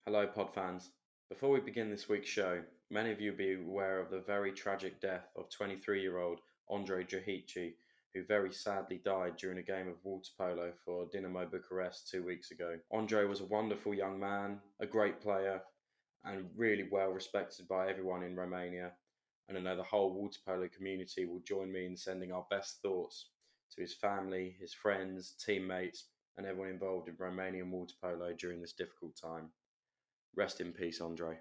Hello, pod fans. Before we begin this week's show, many of you will be aware of the very tragic death of 23-year-old Andre Jahici, who very sadly died during a game of water polo for Dinamo Bucharest 2 weeks ago. Andre was a wonderful young man, a great player, and really well respected by everyone in Romania. And I know the whole water polo community will join me in sending our best thoughts to his family, his friends, teammates, and everyone involved in Romanian water polo during this difficult time. Rest in peace, Andre.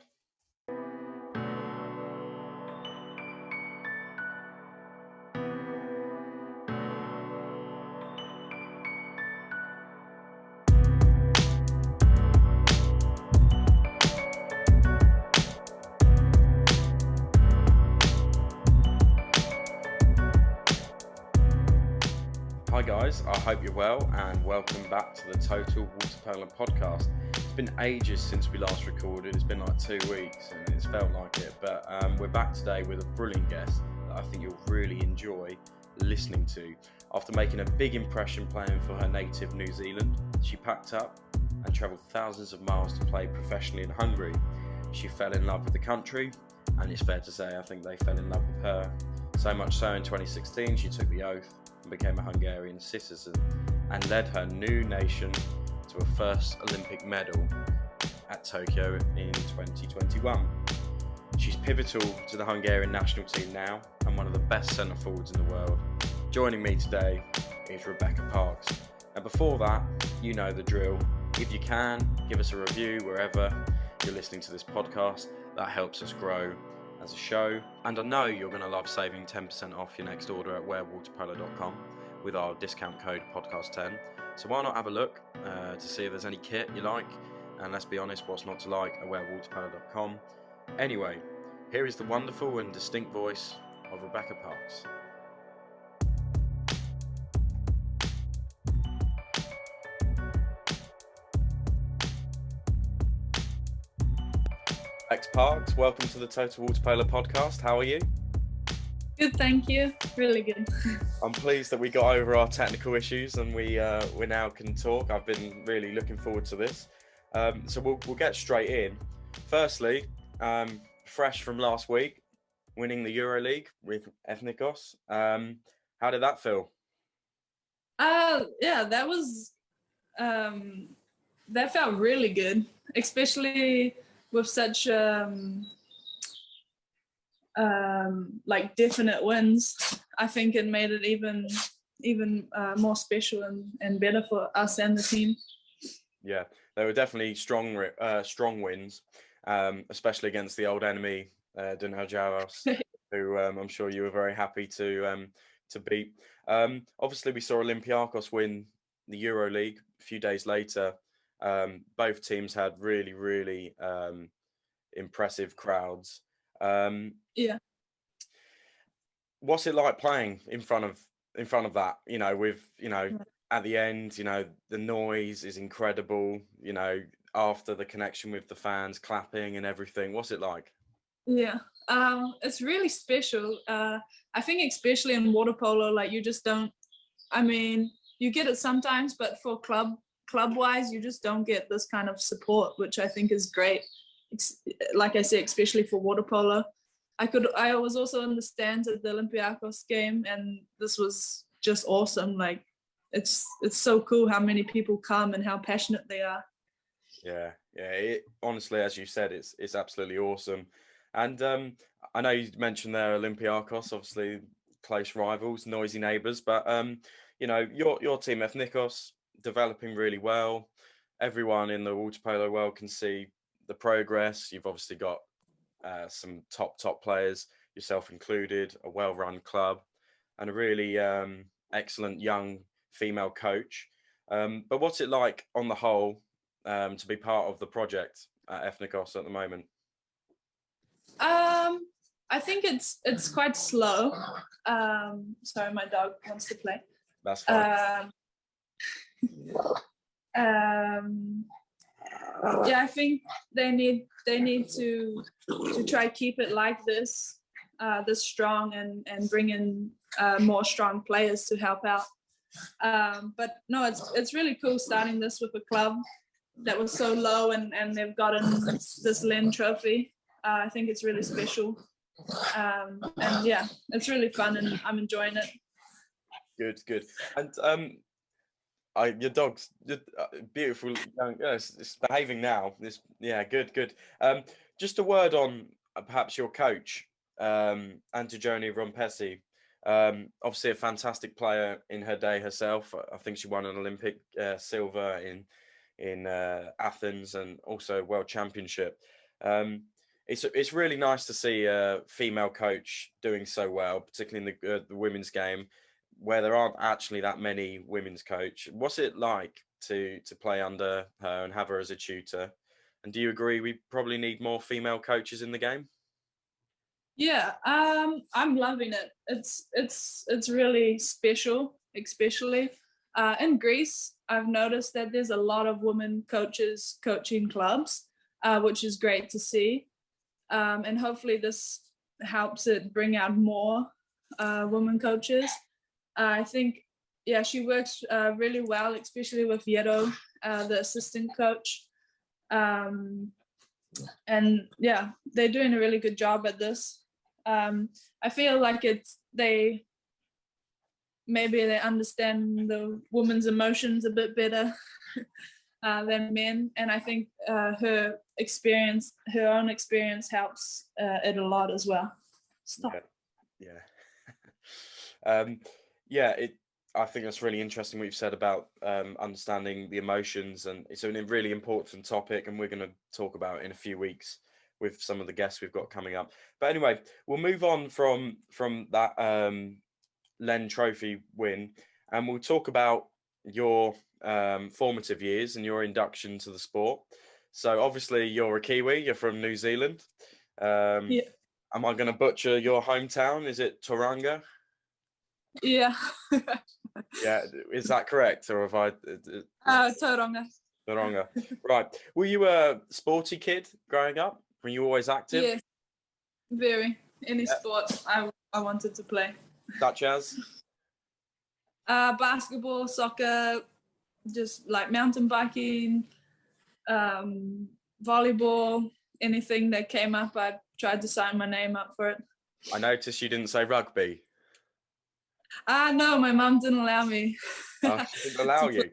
Hi guys, I hope you're well and welcome back to the Total Waterpolo Podcast. It's been ages since we last recorded, it's been like 2 weeks and it's felt like it, but we're back today with a brilliant guest that I think you'll really enjoy listening to. After making a big impression playing for her native New Zealand, she packed up and travelled thousands of miles to play professionally in Hungary. She fell in love with the country, and it's fair to say I think they fell in love with her. So much so in 2016 she took the oath and became a Hungarian citizen and led her new nation to a first Olympic medal at Tokyo in 2021. She's pivotal to the Hungarian national team now and one of the best centre forwards in the world. Joining me today is Rebecca Parks. And before that, you know the drill. If you can, give us a review wherever you're listening to this podcast. That helps us grow as a show, and I know you're going to love saving 10% off your next order at wearwaterpolo.com with our discount code podcast10. So why not have a look to see if there's any kit you like, and let's be honest, what's not to like at wearwaterpolo.com. Anyway, here is the wonderful and distinct voice of Rebecca Parks. X Parks, welcome to the Total Waterpolo Podcast. How are you? Good, thank you. Really good. I'm pleased that we got over our technical issues and we now can talk. I've been really looking forward to this. So we'll get straight in. Firstly, fresh from last week, winning the EuroLeague with Ethnikos. How did that feel? Yeah, that was that felt really good, especially with such like definite wins. I think it made it even more special and better for us and the team. Yeah, they were definitely strong wins, especially against the old enemy, Dinamo, who I'm sure you were very happy to beat. Obviously, we saw Olympiacos win the EuroLeague a few days later. Both teams had really impressive crowds. Yeah. What's it like playing in front of that? You know, with at the end, the noise is incredible. After the connection with the fans, clapping and everything. What's it like? Yeah, it's really special. I think especially in water polo, like you just don't. I mean, you get it sometimes, but for club-wise, you just don't get this kind of support, which I think is great. Like I said, especially for water polo. I was also in the stands at the Olympiacos game, and this was just awesome. Like, it's so cool how many people come and how passionate they are. Yeah. Honestly, as you said, it's absolutely awesome. And I know you mentioned there Olympiacos, obviously close rivals, noisy neighbours, but your team Ethnikos developing really well. Everyone in the water polo world can see the progress. You've obviously got some top players, yourself included, a well-run club, and a really excellent young female coach. But what's it like on the whole to be part of the project at Ethnikos at the moment? I think it's quite slow. Sorry, my dog wants to play. That's fine. Yeah, I think they need to try keep it like this strong and bring in more strong players to help out. But no, it's really cool starting this with a club. that was so low, and they've gotten this LEN Trophy. I think it's really special. And yeah, it's really fun and I'm enjoying it. Good. And your dog's beautiful. It's behaving now. Good. Just a word on perhaps your coach, Antigone Rompesi. Obviously a fantastic player in her day herself. I think she won an Olympic silver in Athens and also World Championship. It's really nice to see a female coach doing so well, particularly in the women's game, where there aren't actually that many women's coach. What's it like to play under her and have her as a tutor? And do you agree we probably need more female coaches in the game? Yeah, I'm loving it. It's really special, especially in Greece. I've noticed that there's a lot of women coaches coaching clubs, which is great to see. And hopefully this helps it bring out more women coaches. I think, yeah, she works really well, especially with Yedo, the assistant coach. And yeah, they're doing a really good job at this. I feel like they understand the woman's emotions a bit better than men, and I think her own experience helps it a lot as well. Stop. I think that's really interesting what you've said about understanding the emotions, and it's a really important topic, and we're going to talk about it in a few weeks with some of the guests we've got coming up. But anyway, we'll move on from that LEN Trophy win, and we'll talk about your formative years and your induction to the sport. So obviously you're a Kiwi, you're from New Zealand. Yeah. Am I going to butcher your hometown? Is it Tauranga? Yeah. Yeah, is that correct, or have I? Tauranga. Tauranga. Right. Were you a sporty kid growing up? Were you always active? Yes, very. Any sport I wanted to play. Such as? Basketball, soccer, just like mountain biking, volleyball, anything that came up, I tried to sign my name up for it. I noticed you didn't say rugby. No, my mum didn't allow me. She didn't allow you.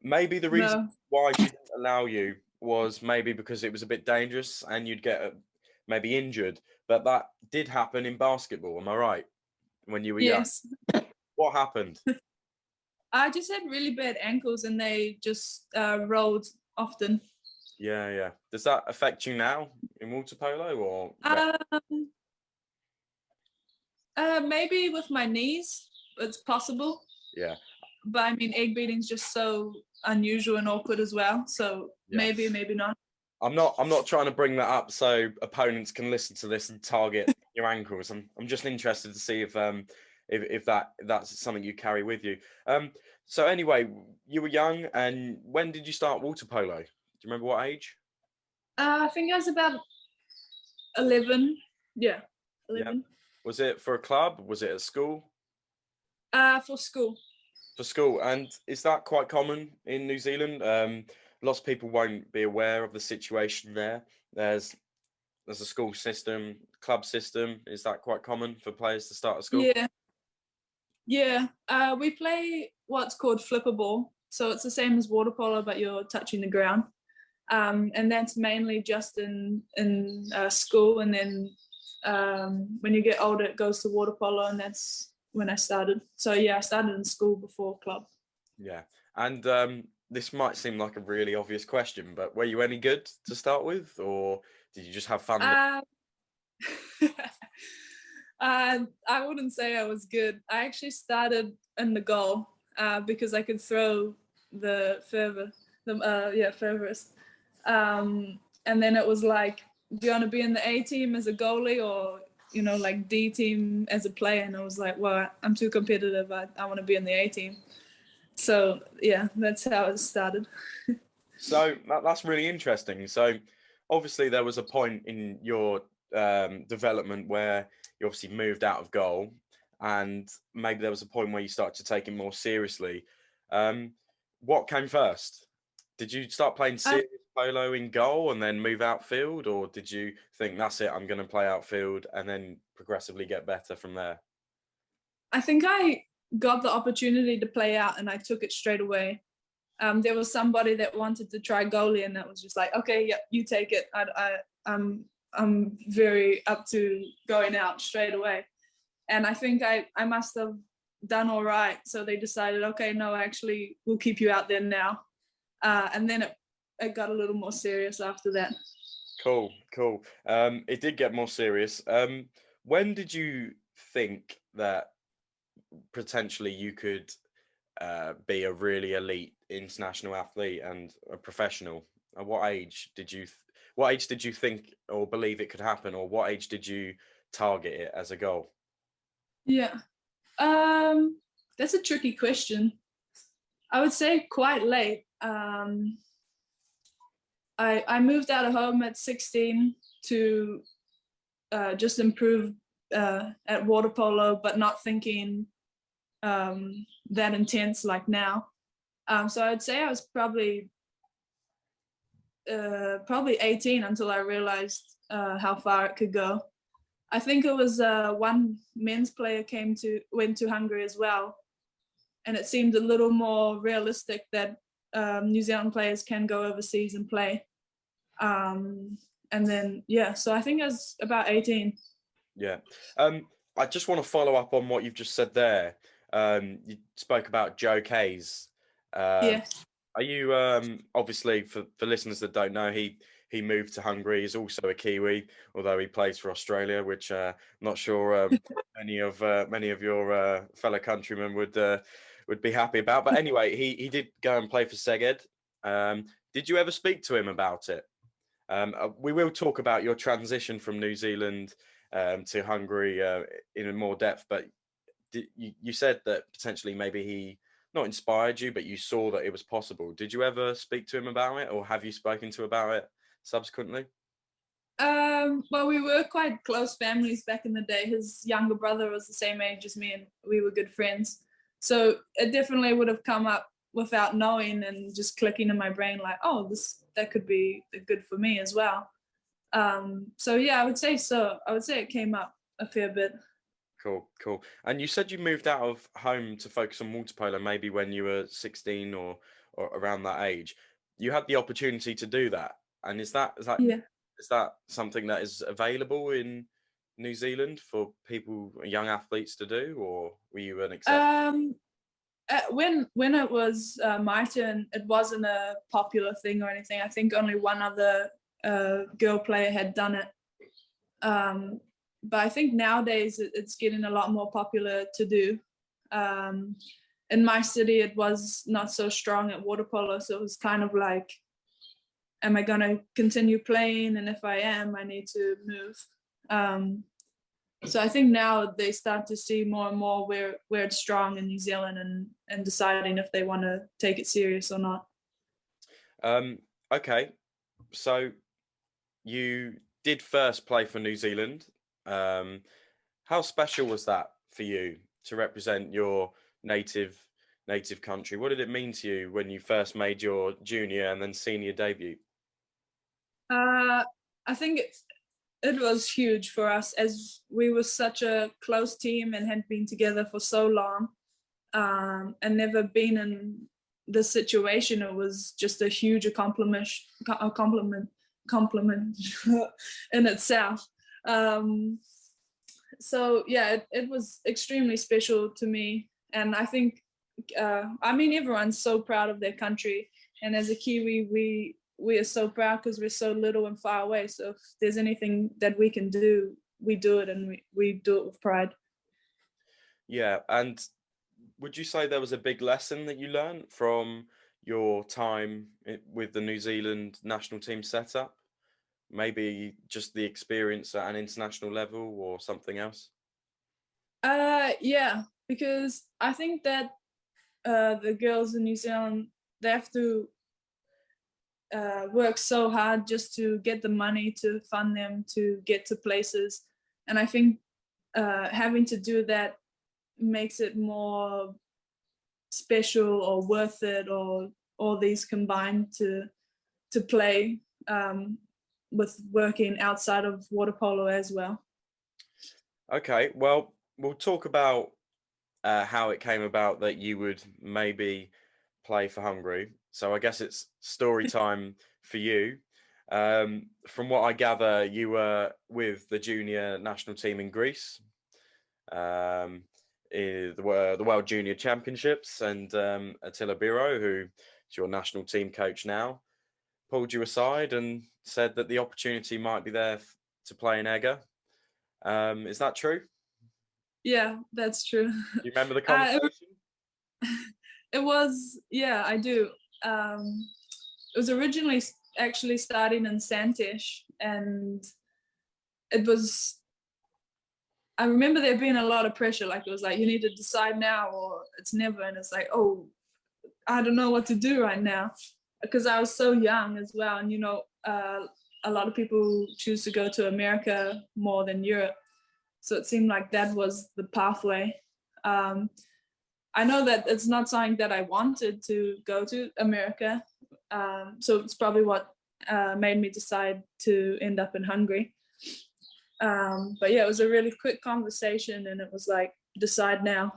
Maybe the reason why she didn't allow you was maybe because it was a bit dangerous and you'd get maybe injured. But that did happen in basketball, am I right? When you were young. What happened? I just had really bad ankles and they just rolled often. Yeah. Does that affect you now in water polo or? Maybe with my knees, it's possible. Yeah. But I mean, egg beating's just so unusual and awkward as well. So maybe not. I'm not trying to bring that up so opponents can listen to this and target your ankles. I'm just interested to see if that's something you carry with you. So anyway, you were young, and when did you start water polo? Do you remember what age? I think I was about 11. Yeah, 11. Yeah. Was it for a club? Was it at school? For school. For school. And is that quite common in New Zealand? Lots of people won't be aware of the situation there. There's a school system, club system. Is that quite common for players to start at school? Yeah. We play what's called flipper ball. So it's the same as water polo, but you're touching the ground. And that's mainly just in school. And then when you get older, it goes to water polo, and that's when I started. So yeah, I started in school before club. Yeah. And this might seem like a really obvious question, but were you any good to start with, or did you just have fun? I wouldn't say I was good. I actually started in the goal because I could throw the furthest. And then it was like, do you want to be in the A team as a goalie or, like D team as a player? And I was like, well, I'm too competitive. I want to be in the A team. So yeah, that's how it started. So that's really interesting. So obviously there was a point in your development where you obviously moved out of goal, and maybe there was a point where you started to take it more seriously. What came first? Did you start playing serious polo in goal and then move outfield, or did you think that's it, I'm going to play outfield and then progressively get better from there? I think I got the opportunity to play out and I took it straight away. There was somebody that wanted to try goalie, and that was just like, okay, yeah, you take it. I'm very up to going out straight away. And I think I must have done all right. So they decided, okay, no, actually, we'll keep you out there now. And then it got a little more serious after that. Cool. It did get more serious. When did you think that potentially you could be a really elite international athlete and a professional? At what age did you think or believe it could happen, or what age did you target it as a goal? Yeah, that's a tricky question. I would say quite late. I moved out of home at 16 to just improve at water polo, but not thinking that intense like now. So I'd say I was probably 18 until I realized how far it could go. I think it was one men's player went to Hungary as well, and it seemed a little more realistic that New Zealand players can go overseas and play. And then so I think I was about 18. Yeah. I just want to follow up on what you've just said there. You spoke about Joe Kays. Yeah. Are you obviously for listeners that don't know, he moved to Hungary. He's also a Kiwi, although he plays for Australia, which I'm not sure many of your fellow countrymen would be happy about. But anyway, he did go and play for Szeged. Did you ever speak to him about it? We will talk about your transition from New Zealand to Hungary in more depth, but you said that potentially maybe he not inspired you, but you saw that it was possible. Did you ever speak to him about it, or have you spoken to about it subsequently? Well, we were quite close families back in the day. His younger brother was the same age as me, and we were good friends. So it definitely would have come up without knowing and just clicking in my brain like, oh, that could be good for me as well. So yeah, I would say so. I would say it came up a fair bit. Cool. And you said you moved out of home to focus on water polo maybe when you were 16 or around that age. You had the opportunity to do that. And is that something that is available in New Zealand for people, young athletes to do, or were you an exception? When it was my turn, it wasn't a popular thing or anything. I think only one other girl player had done it. But I think nowadays it's getting a lot more popular to do. In my city, it was not so strong at water polo, so it was kind of like, am I going to continue playing? And if I am, I need to move. So I think now they start to see more and more where it's strong in New Zealand and deciding if they want to take it serious or not. Okay, so you did first play for New Zealand. How special was that for you to represent your native country? What did it mean to you when you first made your junior and then senior debut? I think it was huge for us, as we were such a close team and had been together for so long, and never been in this situation. It was just a huge compliment in itself. So yeah, it was extremely special to me, and I think everyone's so proud of their country, and as a Kiwi we are so proud because we're so little and far away. So if there's anything that we can do, we do it, and we do it with pride. Yeah. And would you say there was a big lesson that you learned from your time with the New Zealand national team setup? Maybe just the experience at an international level or something else? Yeah, because I think that the girls in New Zealand, they have to work so hard just to get the money to fund them to get to places. And I think having to do that makes it more special or worth it, or all these combined to play with working outside of water polo as well. Okay, well, we'll talk about how it came about that you would maybe play for Hungary. So I guess it's story time for you. From what I gather, you were with the junior national team in Greece, the World Junior Championships, and Attila Biro, who is your national team coach now, pulled you aside and said that the opportunity might be there to play in Eger. Is that true? Yeah, that's true. You remember the conversation? It was, yeah, I do. It was originally actually starting in Santish, and it was, I remember there being a lot of pressure. Like, it was like, you need to decide now or it's never. And it's like, oh, I don't know what to do right now, because I was so young as well. And, a lot of people choose to go to America more than Europe. So it seemed like that was the pathway. I know that it's not something that I wanted to go to America. So it's probably what made me decide to end up in Hungary. But yeah, it was a really quick conversation, and it was like, decide now.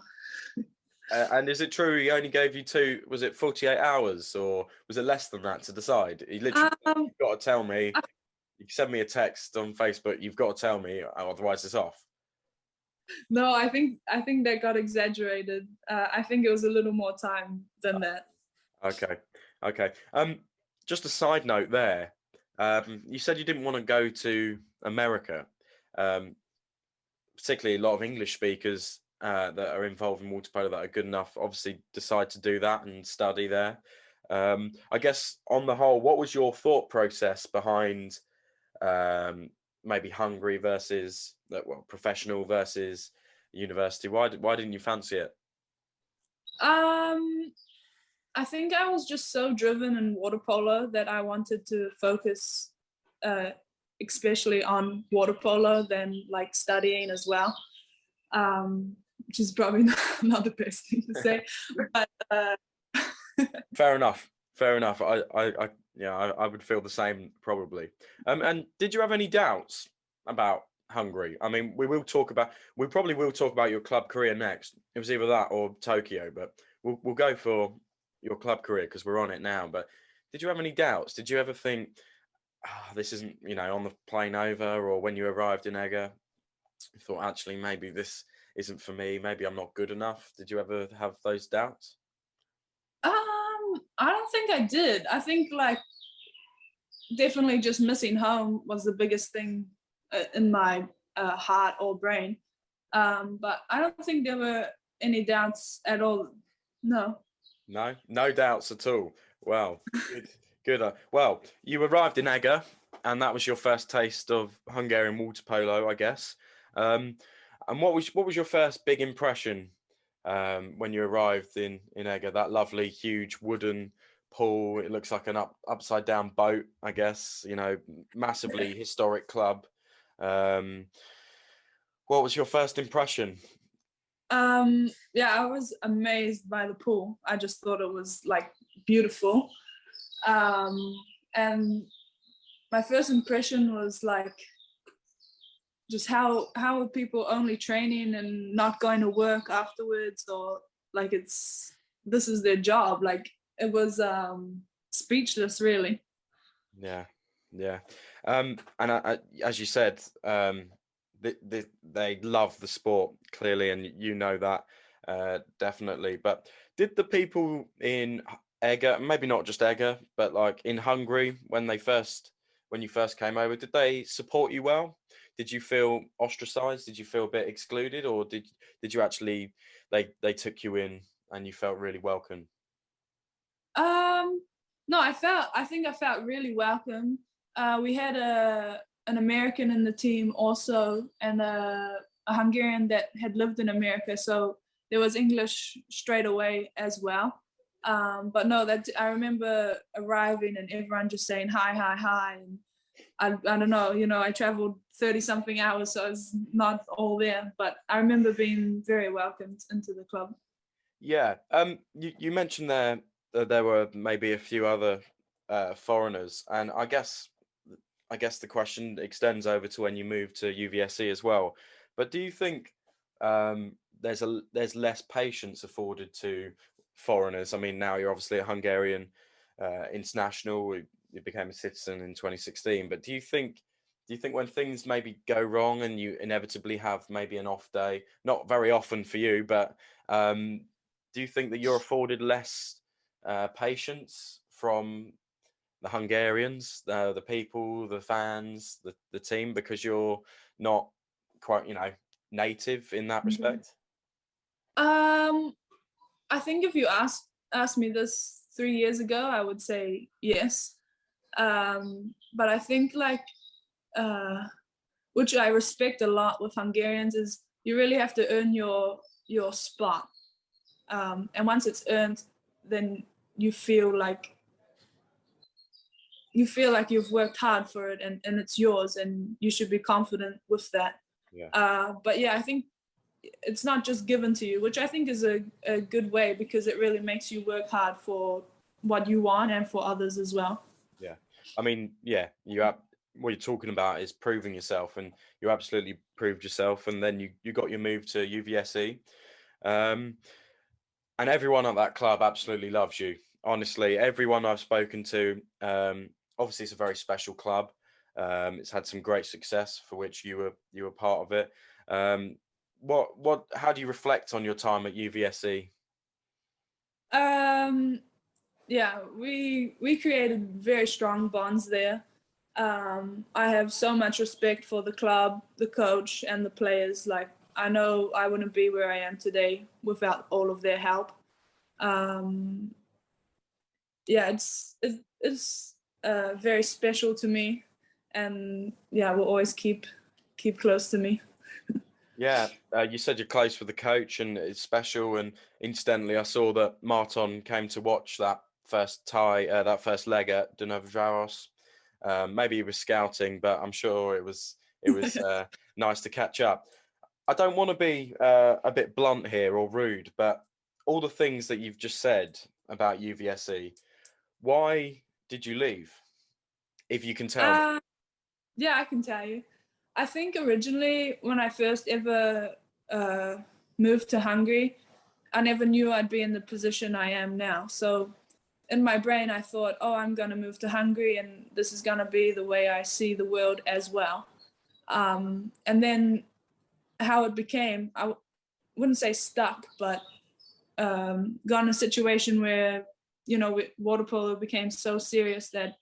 And is it true he only gave you was it 48 hours, or was it less than that to decide? He literally said, you've got to tell me. You send me a text on Facebook, you've got to tell me, otherwise it's off. No, I think that got exaggerated. I think it was a little more time than that. Okay. Just a side note there. You said you didn't want to go to America. Particularly a lot of English speakers that are involved in water polo that are good enough obviously decide to do that and study there. I guess on the whole, what was your thought process behind maybe Hungary versus professional versus university? Why didn't you fancy it? I think I was just so driven in water polo that I wanted to focus especially on water polo than like studying as well, which is probably not the best thing to say. But Fair enough. I would feel the same probably. And did you have any doubts about Hungary? I mean, we probably will talk about your club career next. It was either that or Tokyo, but we'll go for your club career because we're on it now. But did you have any doubts? Did you ever think, this isn't, on the plane over, or when you arrived in Eger, you thought, actually, maybe this isn't for me, maybe I'm not good enough? Did you ever have those doubts? I don't think I did. I think like definitely just missing home was the biggest thing in my heart or brain. But I don't think there were any doubts at all. No doubts at all. Well, good. Well, you arrived in Eger, and that was your first taste of Hungarian water polo, I guess. And what was your first big impression when you arrived in Eger? That lovely, huge wooden pool. It looks like an upside down boat, I guess. Massively historic club. What was your first impression? I was amazed by the pool. I just thought it was like beautiful. And my first impression was like, just how are people only training and not going to work afterwards, or like this is their job. Like, it was speechless, really. Yeah. And as you said, they love the sport clearly, and you know that definitely. But did the people in Eger, maybe not just Eger, but like in Hungary, when you first came over, did they support you well? Did you feel ostracized? Did you feel a bit excluded, or did you actually they took you in and you felt really welcome? No, I think I felt really welcome. We had an American in the team also, and a Hungarian that had lived in America, so there was English straight away as well. But no, that I remember arriving and everyone just saying hi, and I don't know, I traveled 30-something hours, so I was not all there, but I remember being very welcomed into the club. Yeah. You mentioned there there were maybe a few other foreigners, and I guess the question extends over to when you moved to UVSC as well. But do you think there's less patience afforded to foreigners? I mean, now you're obviously a Hungarian international. You became a citizen in 2016. But do you think when things maybe go wrong and you inevitably have maybe an off day, not very often for you, but do you think that you're afforded less patience from the Hungarians, the people, the fans, the team, because you're not quite, native in that Mhm. respect? Um, I think if you asked me this 3 years ago, I would say yes. But I think uh, which I respect a lot with Hungarians is you really have to earn your spot. And once it's earned, then you feel like you've worked hard for it, and it's yours, and you should be confident with that. Yeah. But yeah, I think it's not just given to you, which I think is a good way, because it really makes you work hard for what you want and for others as well. Yeah. I mean, yeah, what you're talking about is proving yourself, and you absolutely proved yourself, and then you got your move to UVSE. Um, and everyone at that club absolutely loves you. Honestly, everyone I've spoken to, obviously it's a very special club. It's had some great success for which you were part of it. Um, how do you reflect on your time at UVSE? Um, yeah, we created very strong bonds there. I have so much respect for the club, the coach, and the players. Like, I know I wouldn't be where I am today without all of their help. Um, yeah, it's very special to me, and yeah, will always keep close to me. Yeah, you said you're close with the coach and it's special. And incidentally, I saw that Marton came to watch that first leg at Dunav. Maybe he was scouting, but I'm sure it was nice to catch up. I don't want to be a bit blunt here or rude, but all the things that you've just said about UVSE, why did you leave? If you can tell me. Uh, yeah, I can tell you. I think originally when I first ever uh, moved to Hungary, I never knew I'd be in the position I am now. So in my brain, I thought, oh, I'm going to move to Hungary and this is going to be the way I see the world as well. And then how it became, wouldn't say stuck, but got in a situation where, water polo became so serious that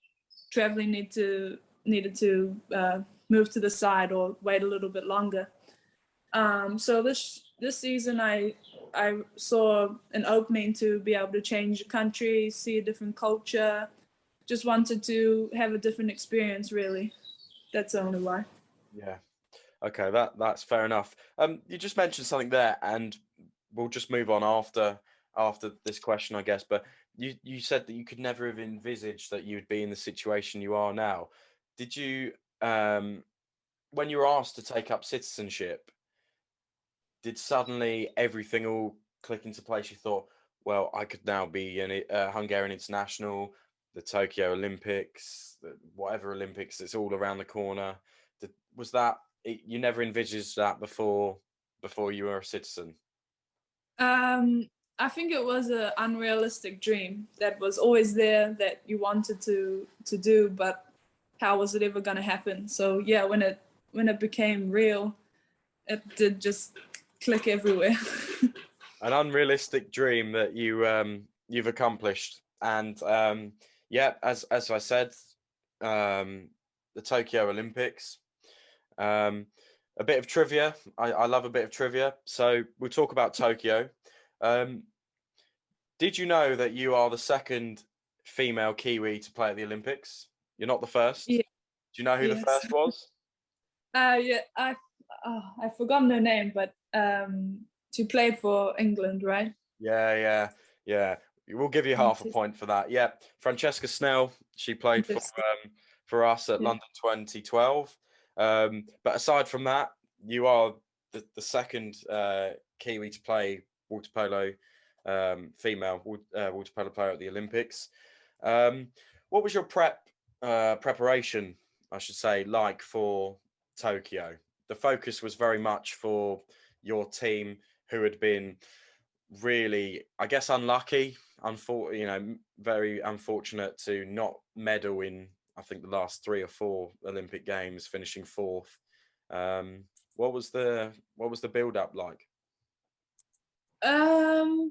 traveling needed to move to the side or wait a little bit longer. So this season, I saw an opening to be able to change the country, see a different culture. Just wanted to have a different experience, really. That's the only why. Yeah. Okay, that's fair enough. You just mentioned something there, and we'll just move on after this question, I guess. But you said that you could never have envisaged that you'd be in the situation you are now. Did you, when you were asked to take up citizenship, did suddenly everything all click into place? You thought, well, I could now be a Hungarian international, the Tokyo Olympics, whatever Olympics, it's all around the corner. Was that you never envisaged that before you were a citizen? I think it was an unrealistic dream that was always there that you wanted to do, but how was it ever going to happen? So yeah, when it became real, it did just click everywhere. An unrealistic dream that you've accomplished, and yeah, as I said, the Tokyo Olympics. Um, a bit of trivia. I love a bit of trivia. So we'll talk about Tokyo. Um, did you know that you are the second female Kiwi to play at the Olympics? You're not the first. Yeah, Do you know who the yes. first was? Yeah, I've forgotten her name, but she played for England, right? Yeah, yeah, yeah. We'll give you half a point for that. Yeah, Francesca Snell. She played for us at Yeah. London 2012. But aside from that, you are the second Kiwi to play water polo female water polo player at the Olympics. What was your preparation, I should say, like for Tokyo? The focus was very much for your team, who had been really, I guess, unlucky, very unfortunate to not medal in, I think, the last 3 or 4 Olympic Games, finishing fourth. What was the build up like? I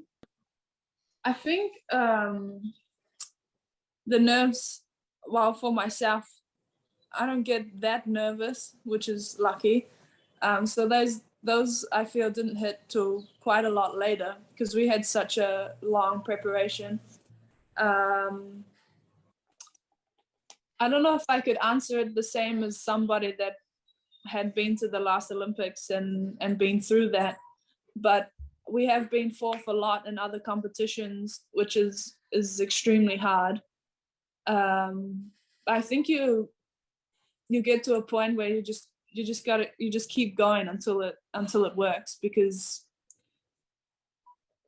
think the nerves, well, for myself, I don't get that nervous, which is lucky. So those I feel didn't hit till quite a lot later because we had such a long preparation. I don't know if I could answer it the same as somebody that had been to the last Olympics and been through that, but we have been fourth a lot in other competitions, which is extremely hard. I think you get to a point where you just keep going until it works, because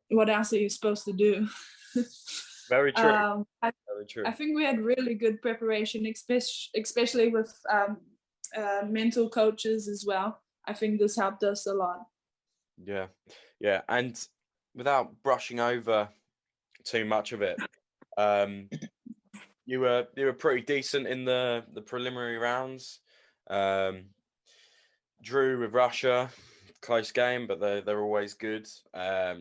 what else are you supposed to do? Very true. Very true. I think we had really good preparation, especially with mental coaches as well. I think this helped us a lot. Yeah. And without brushing over too much of it, you were pretty decent in the preliminary rounds. Drew with Russia, close game, but they're always good.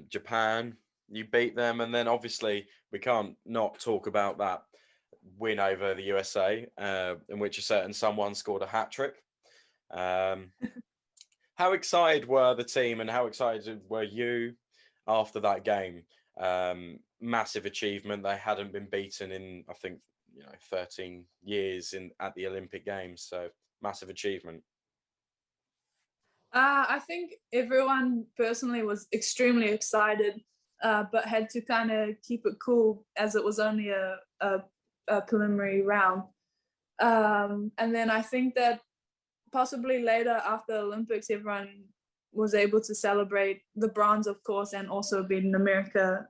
Japan, you beat them, and then obviously we can't not talk about that win over the USA, in which a certain someone scored a hat trick. How excited were the team, and how excited were you after that game? Massive achievement. They hadn't been beaten in, I think, 13 years at the Olympic Games. So massive achievement. I think everyone personally was extremely excited, but had to kind of keep it cool as it was only a preliminary round. And then I think that possibly later after Olympics, everyone was able to celebrate the bronze, of course, and also beating America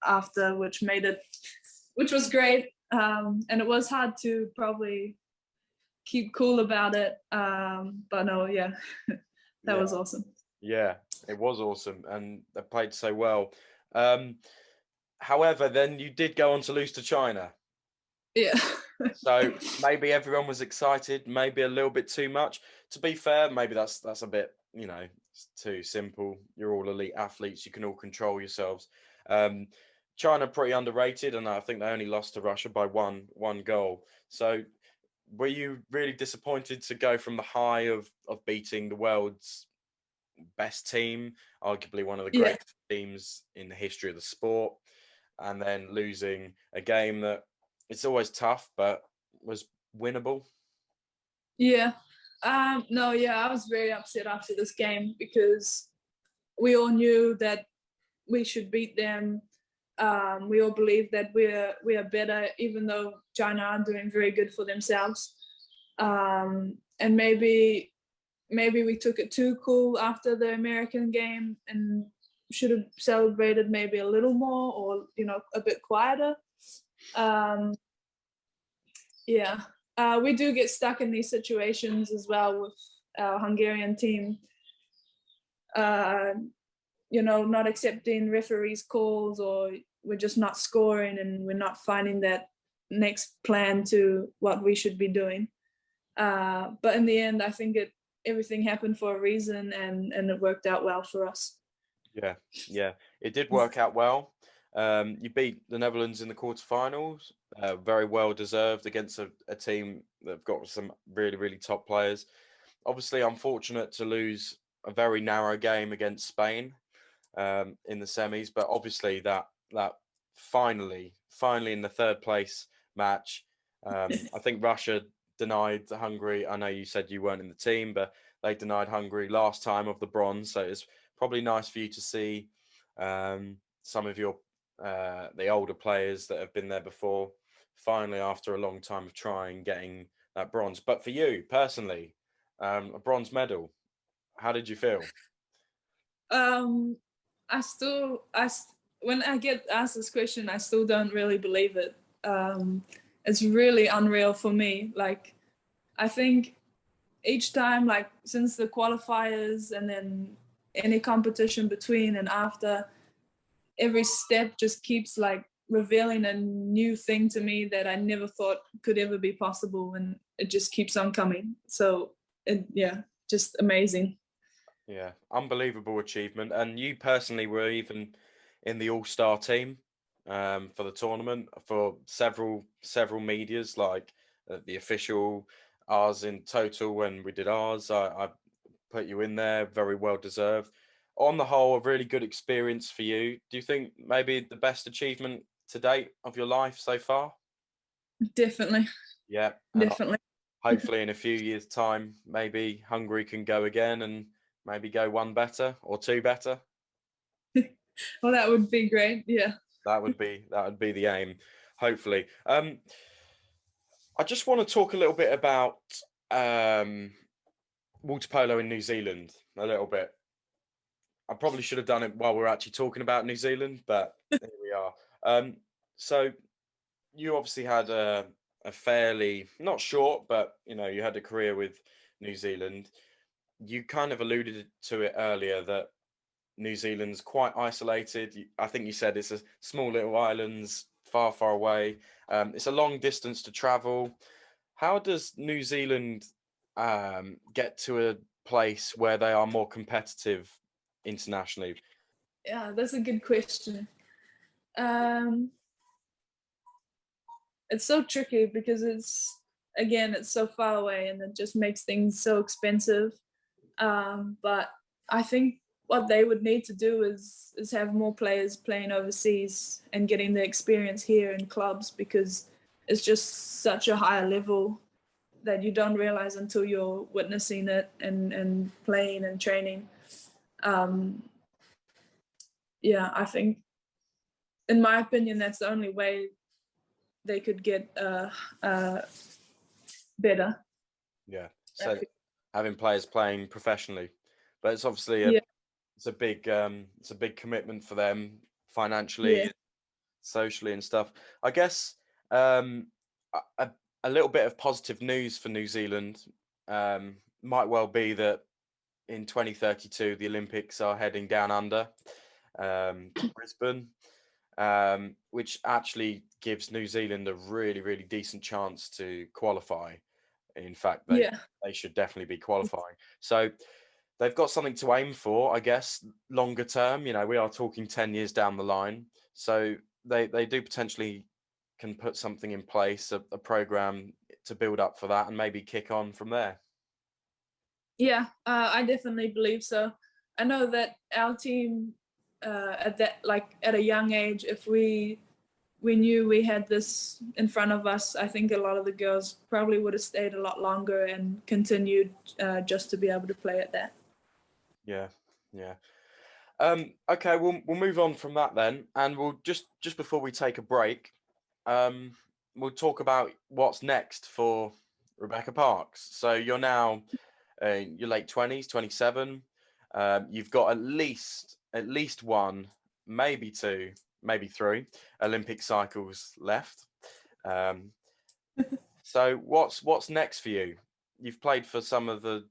after, which was great. And it was hard to probably keep cool about it. But no, yeah, that was awesome. Yeah, it was awesome. And they played so well. However, then you did go on to lose to China. Yeah. So maybe everyone was excited, maybe a little bit too much. To be fair, maybe that's a bit, it's too simple. You're all elite athletes. You can all control yourselves. China pretty underrated, and I think they only lost to Russia by one goal. So were you really disappointed to go from the high of beating the world's best team, arguably one of the greatest teams in the history of the sport, and then losing a game that it's always tough, but was winnable? Yeah. No, I was very upset after this game because we all knew that we should beat them. We all believe that we are better, even though China are doing very good for themselves. And maybe we took it too cool after the American game and should have celebrated maybe a little more, or a bit quieter. We do get stuck in these situations as well with our Hungarian team. Not accepting referees' calls, or we're just not scoring and we're not finding that next plan to what we should be doing. But in the end, I think everything happened for a reason, and it worked out well for us. Yeah, it did work out well. You beat the Netherlands in the quarterfinals, very well deserved, against a team that've got some really, really top players. Obviously, unfortunate to lose a very narrow game against Spain in the semis, but obviously that finally in the third place match, I think Russia denied Hungary. I know you said you weren't in the team, but they denied Hungary last time of the bronze, so it's probably nice for you to see some of your the older players that have been there before finally, after a long time of trying, getting that bronze. But for you personally, a bronze medal, how did you feel? I when I get asked this question, I still don't really believe it. It's really unreal for me. Like, I think each time, like since the qualifiers and then any competition between and after, every step just keeps like revealing a new thing to me that I never thought could ever be possible, and it just keeps on coming. So just amazing. Yeah, unbelievable achievement. And you personally were even in the all-star team for the tournament for several medias, like the official, ours in Total when we did ours. I put you in there, very well deserved. On the whole, a really good experience for you. Do you think maybe the best achievement to date of your life so far? Definitely. Yeah, and Definitely. hopefully in a few years' time, maybe Hungary can go again and maybe go one better or two better. Well, that would be great. Yeah. That would be the aim, hopefully. I just want to talk a little bit about water polo in New Zealand a little bit. I probably should have done it while we're actually talking about New Zealand, but here we are. So you obviously had a fairly, not short, but you had a career with New Zealand. You kind of alluded to it earlier that New Zealand's quite isolated. I think you said it's a small little islands far, far away. It's a long distance to travel. How does New Zealand get to a place where they are more competitive internationally? Yeah, that's a good question. It's so tricky because it's so far away and it just makes things so expensive. But I think what they would need to do is have more players playing overseas and getting the experience here in clubs, because it's just such a higher level that you don't realize until you're witnessing it and playing and training. I think, in my opinion, that's the only way they could get better. Yeah, so having players playing professionally, but it's obviously it's a big commitment for them financially, socially, and stuff. I guess a little bit of positive news for New Zealand might well be that in 2032 the Olympics are heading down under to Brisbane, which actually gives New Zealand a really, really decent chance to qualify. In fact, they should definitely be qualifying. So they've got something to aim for, I guess, longer term. We are talking 10 years down the line. So they do potentially can put something in place, a program to build up for that and maybe kick on from there. Yeah, I definitely believe so. I know that our team at a young age, if we knew we had this in front of us, I think a lot of the girls probably would have stayed a lot longer and continued just to be able to play at that. Yeah. Okay, we'll move on from that then, and we'll just before we take a break, we'll talk about what's next for Rebecca Parks. So you're now your late 20s, 27. You've got at least one, maybe two, maybe three Olympic cycles left. So what's next for you? You've played for some of the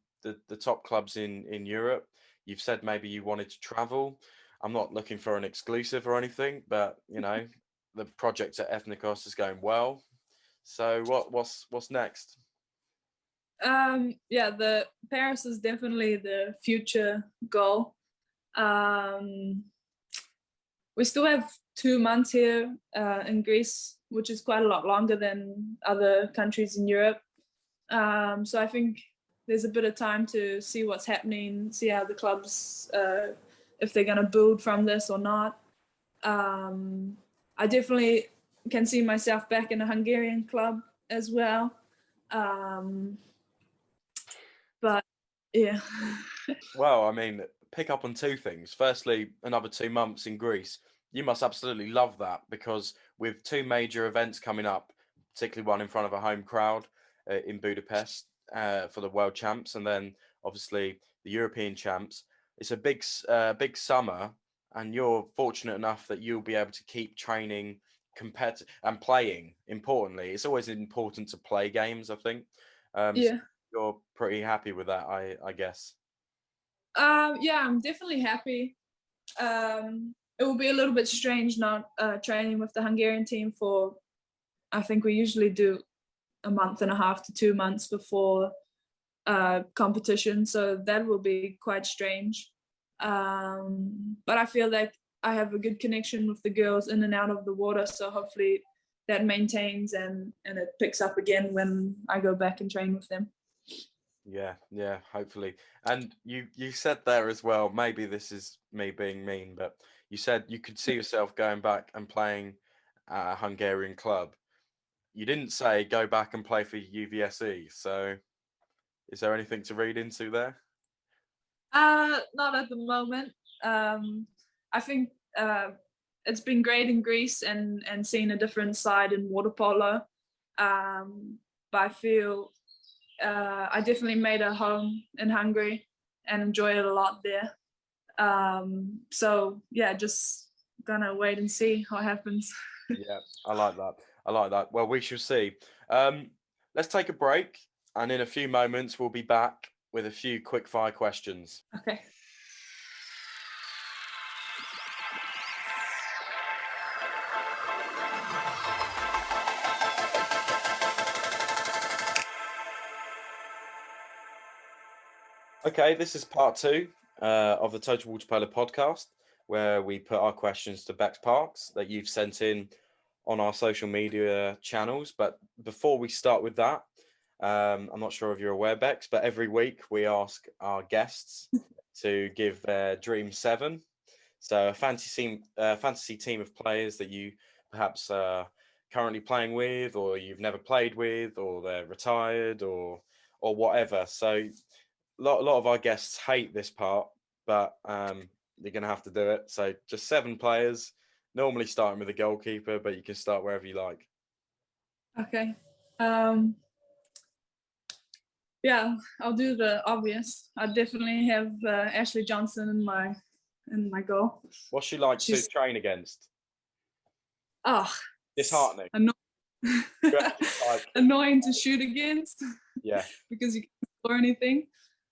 top clubs in Europe. You've said maybe you wanted to travel. I'm not looking for an exclusive or anything, but the project at Ethnikos is going well. So what's next? The Paris is definitely the future goal. We still have 2 months here in Greece, which is quite a lot longer than other countries in Europe. So I think there's a bit of time to see what's happening, see how the clubs, if they're going to build from this or not. I definitely can see myself back in a Hungarian club as well. But yeah. Well, I mean, pick up on two things. Firstly, another 2 months in Greece. You must absolutely love that, because with two major events coming up, particularly one in front of a home crowd in Budapest for the World Champs, and then obviously the European Champs, it's a big summer, and you're fortunate enough that you'll be able to keep training and playing. Importantly, it's always important to play games, I think. So Yeah. you're pretty happy with that, I guess. Yeah, I'm definitely happy. It will be a little bit strange not training with the Hungarian team for, I think we usually do a month and a half to 2 months before competition, so that will be quite strange. But I feel like I have a good connection with the girls in and out of the water, so hopefully that maintains and it picks up again when I go back and train with them. Yeah, hopefully. And you said there as well, maybe this is me being mean, but you said you could see yourself going back and playing at a Hungarian club. You didn't say go back and play for UVSE, so is there anything to read into there? Not at the moment. I think it's been great in Greece and seeing a different side in water polo. But I feel I definitely made a home in Hungary and enjoy it a lot there. So yeah, just gonna wait and see what happens. Yeah, I like that. I like that. Well, we shall see. Let's take a break, and in a few moments, we'll be back with a few quick fire questions. Okay. Okay, this is part two of the Total Waterpolo Podcast, where we put our questions to Bex Parks that you've sent in on our social media channels. But before we start with that, I'm not sure if you're aware, Bex, but every week we ask our guests to give their dream seven. So a fantasy team of players that you perhaps are currently playing with, or you've never played with, or they're retired, or whatever. So a lot of our guests hate this part, but you're going to have to do it. So just 7 players, normally starting with a goalkeeper, but you can start wherever you like. Okay. Yeah, I'll do the obvious. I definitely have Ashley Johnson in my goal. What's she like to train against? Oh, disheartening. Annoying to shoot against. Yeah. Because you can't score anything.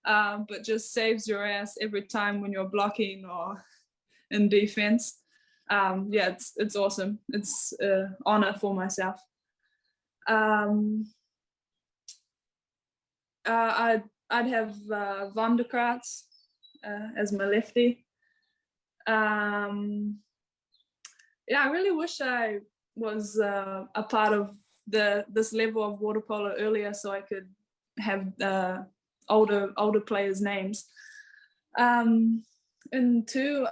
But just saves your ass every time when you're blocking or in defense. Yeah, it's awesome. It's an honor for myself. I'd have Van der Kraats as my lefty. Yeah, I really wish I was a part of this level of water polo earlier, so I could have older players' names. And 2.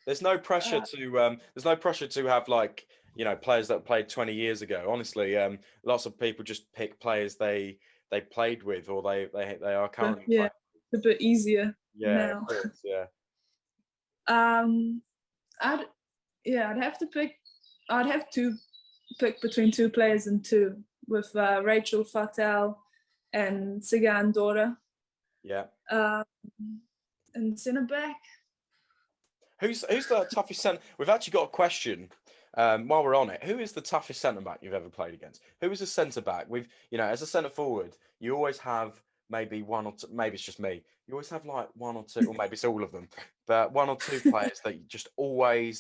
There's no pressure to have like, you know, players that played 20 years ago. Honestly, lots of people just pick players they played with or they are currently playing. A bit easier now. Of course, yeah. I'd have to pick between 2 players and 2 with Rachel Fatel and Sigan Dora. Yeah. And centre back. Who's the toughest centre? We've actually got a question. While we're on it, who is the toughest centre back you've ever played against? Who is a centre back? As a centre forward, you always have maybe 1 or 2. Maybe it's just me. You always have like 1 or 2, or maybe it's all of them. But 1 or 2 players that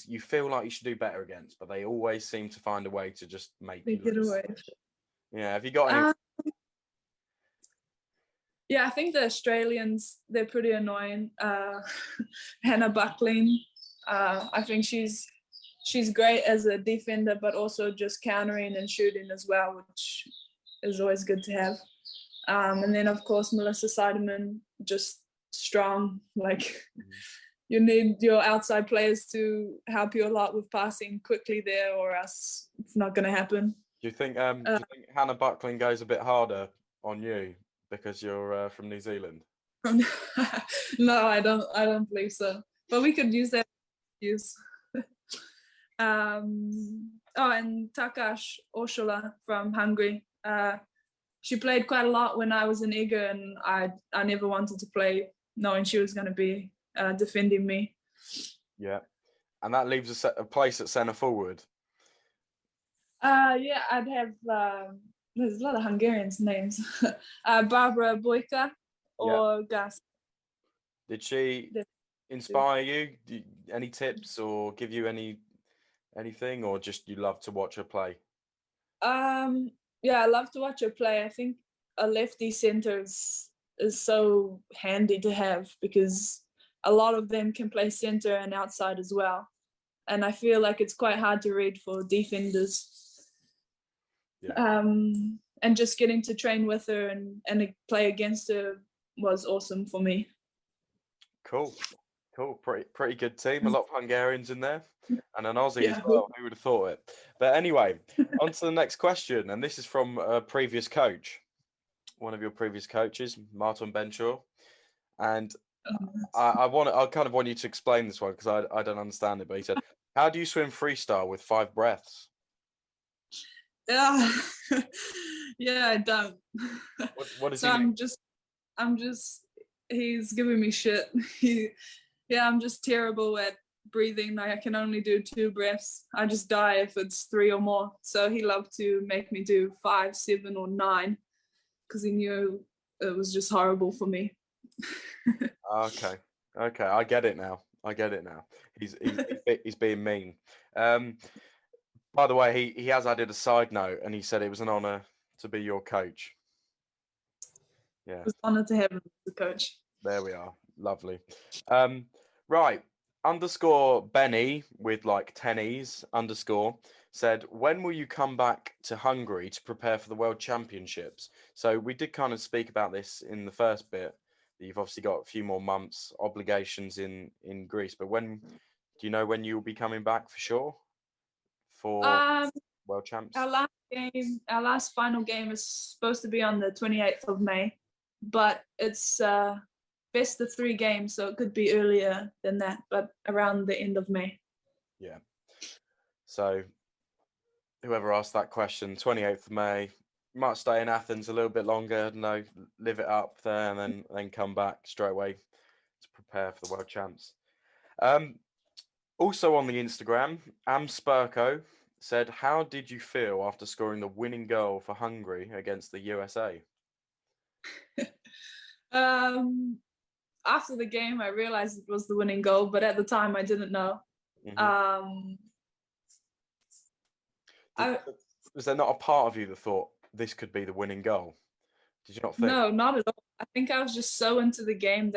you feel like you should do better against, but they always seem to find a way to just make you lose. Away. Yeah. Have you got any? Yeah, I think the Australians, they're pretty annoying. Hannah Buckling, I think she's great as a defender, but also just countering and shooting as well, which is always good to have. And then, of course, Melissa Seidemann, just strong. Like, you need your outside players to help you a lot with passing quickly there, or else it's not going to happen. Do you think Hannah Buckling goes a bit harder on you because you're from New Zealand? No, I don't believe so. But we could use that excuse. And Takash Oshola from Hungary. She played quite a lot when I was in Eger, and I never wanted to play knowing she was going to be defending me. Yeah. And that leaves a place at centre forward. Yeah, I'd have. There's a lot of Hungarians' names. Barbara Boyka Yeah. or Gas. Did she inspire you? Any tips or give you anything, or just you love to watch her play? Yeah, I love to watch her play. I think a lefty center is so handy to have because a lot of them can play center and outside as well. And I feel like it's quite hard to read for defenders. Yeah. And just getting to train with her and play against her was awesome for me. Cool. Pretty good team. A lot of Hungarians in there, and an Aussie as Yeah. well. Who would have thought it? But anyway, on to the next question, and this is from a previous coach, one of your previous coaches, Martin Benshaw, and I kind of want you to explain this one because I don't understand it. But he said, "How do you swim freestyle with 5 breaths?" Yeah, yeah, I don't. What does So he mean? I'm just. He's giving me shit. Yeah, I'm just terrible at breathing. Like I can only do 2 breaths. I just die if it's 3 or more. So he loved to make me do 5, 7, or 9 because he knew it was just horrible for me. Okay, I get it now. He's being mean. By the way, he has added a side note, and he said it was an honour to be your coach. Yeah, It was an honour to have him as a coach. there we are. Lovely. Right. Underscore Benny with like 10 E's underscore said, when will you come back to Hungary to prepare for the World Championships? So we did kind of speak about this in the first bit. You've obviously got a few more months obligations in Greece, but when do you know when you'll be coming back for sure for World Champs? Our last final game is supposed to be on the 28th of May, but it's best of 3 games, so it could be earlier than that, but around the end of May. Yeah. So whoever asked that question, 28th of May, might stay in Athens a little bit longer, live it up there, and then come back straight away to prepare for the World Champs. Also on the Instagram, Spurko said, how did you feel after scoring the winning goal for Hungary against the USA? After the game, I realized it was the winning goal, but at the time I didn't know. Mm-hmm. Was there not a part of you that thought this could be the winning goal? Did you not think? No, not at all. I think I was just so into the game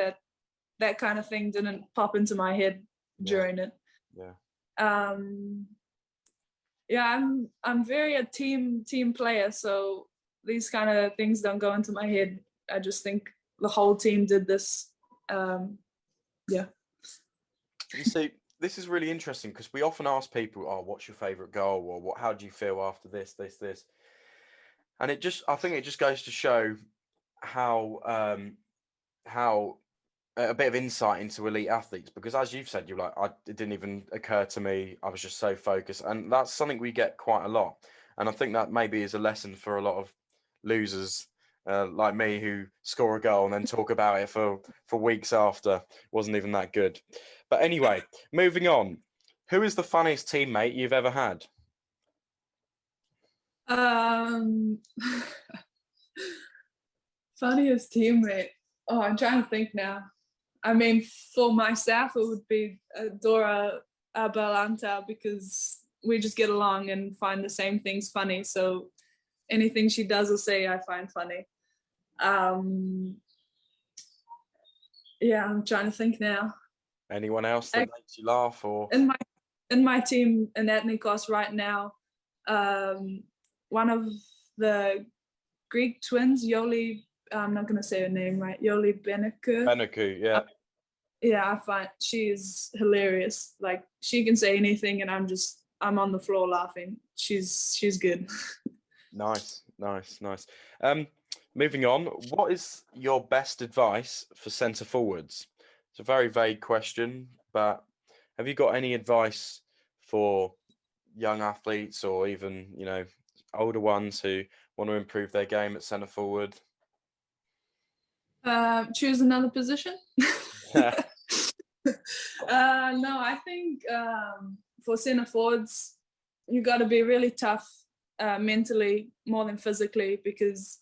that kind of thing didn't pop into my head during it. Yeah. Yeah, I'm very a team player, so these kind of things don't go into my head. I just think the whole team did this. Yeah. You see, this is really interesting because we often ask people, "Oh, what's your favorite goal?" or "How do you feel after this?" And I think it just goes to show how a bit of insight into elite athletes, because as you've said, you're like, it didn't even occur to me. I was just so focused, and that's something we get quite a lot. And I think that maybe is a lesson for a lot of losers like me who score a goal and then talk about it for weeks after. Wasn't even that good. But anyway, moving on. Who is the funniest teammate you've ever had? Funniest teammate. Oh, I'm trying to think now. I mean, for myself, it would be Dora Abalanta because we just get along and find the same things funny. So anything she does or say, I find funny. Yeah, I'm trying to think now. Anyone else that makes you laugh? Or in my team in Ethnikos right now, one of the Greek twins, Yoli, I'm not gonna say her name right, Yoli Beneku, yeah. Yeah, I find she's hilarious. Like she can say anything and I'm on the floor laughing. She's good. Nice. Moving on, what is your best advice for centre forwards? It's a very vague question, but have you got any advice for young athletes or even, older ones who want to improve their game at centre forward? Choose another position. No, I think for centre forwards, you got to be really tough mentally more than physically, because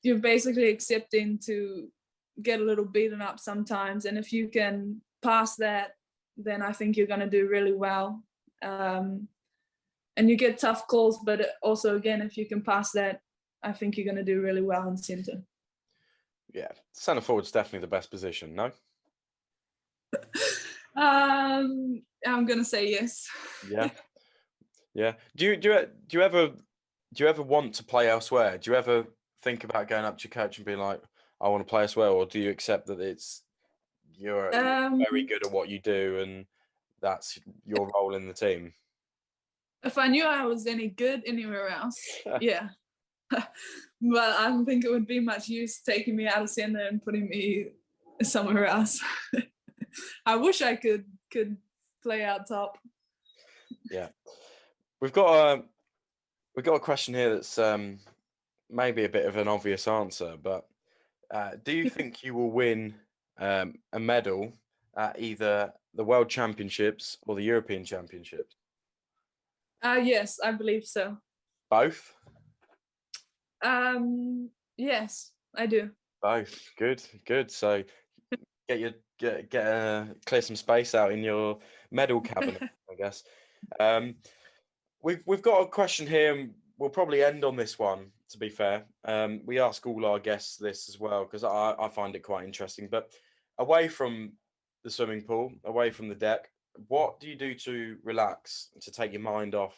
you're basically accepting to get a little beaten up sometimes. And if you can pass that, then I think you're going to do really well. And you get tough calls, but also, again, if you can pass that, I think you're going to do really well in centre. Yeah, centre forward's definitely the best position, no? I'm going to say yes. Yeah. Yeah. Do you ever want to play elsewhere? Do you ever think about going up to your coach and being like, I want to play elsewhere, or do you accept that you're very good at what you do and that's your role in the team? If I knew I was any good anywhere else, yeah. But I don't think it would be much use taking me out of centre and putting me somewhere else. I wish I could play out top. Yeah. We've got a question here that's maybe a bit of an obvious answer, but do you think you will win a medal at either the World Championships or the European Championships? Yes, I believe so. Both? Yes, I do. Both. Good. So clear some space out in your medal cabinet, I guess. We've got a question here, and we'll probably end on this one, to be fair. We ask all our guests this as well, because I find it quite interesting. But away from the swimming pool, away from the deck, what do you do to relax, to take your mind off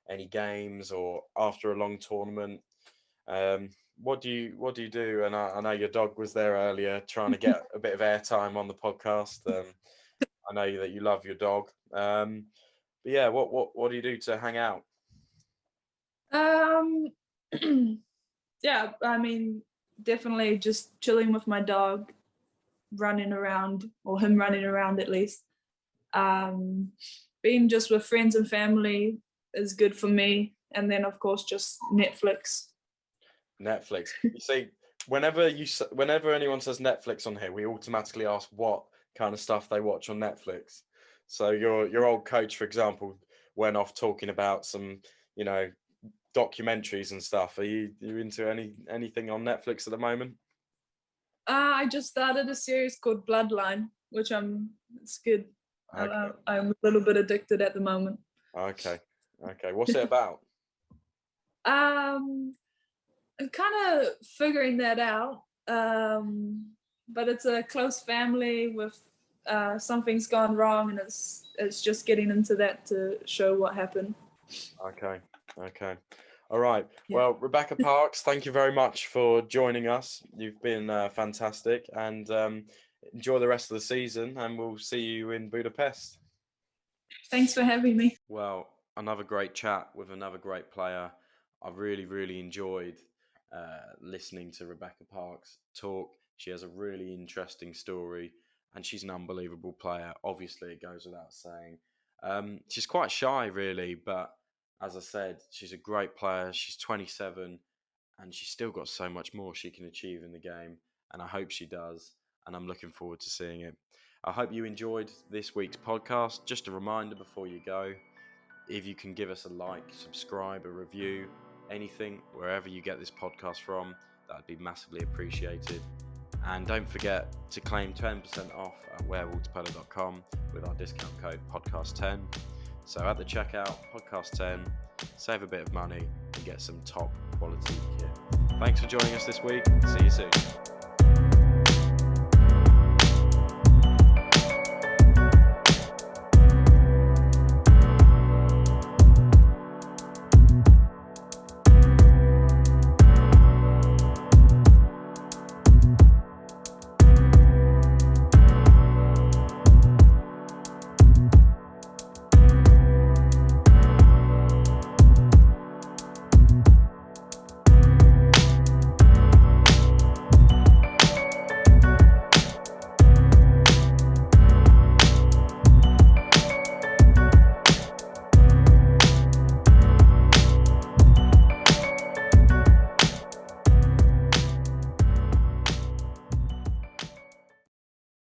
any games or after a long tournament? What do you do? And I know your dog was there earlier trying to get a bit of airtime on the podcast. I know that you love your dog. But yeah, what do you do to hang out? Yeah, I mean, definitely just chilling with my dog, running around, or him running around at least. Being just with friends and family is good for me. And then, of course, just Netflix. You see, whenever anyone says Netflix on here, we automatically ask what kind of stuff they watch on Netflix. So your old coach, for example, went off talking about some, documentaries and stuff. Are you into anything on Netflix at the moment? I just started a series called Bloodline, which it's good. Okay. I'm a little bit addicted at the moment. Okay. What's it about? I'm kind of figuring that out. But it's a close family with something's gone wrong, and it's just getting into that to show what happened. Okay. All right. Yeah. Well, Rebecca Parks, thank you very much for joining us. You've been fantastic, and enjoy the rest of the season, and we'll see you in Budapest. Thanks for having me. Well, another great chat with another great player. I really, really enjoyed listening to Rebecca Parks talk. She has a really interesting story, and she's an unbelievable player. Obviously, it goes without saying. She's quite shy, really, but as I said, she's a great player. She's 27, and she's still got so much more she can achieve in the game, and I hope she does, and I'm looking forward to seeing it. I hope you enjoyed this week's podcast. Just a reminder before you go, if you can give us a like, subscribe, a review, anything, wherever you get this podcast from, that'd be massively appreciated. And don't forget to claim 10% off at wearwaterpolo.com with our discount code podcast10. So at the checkout, podcast10, save a bit of money and get some top quality kit. Thanks for joining us this week. See you soon.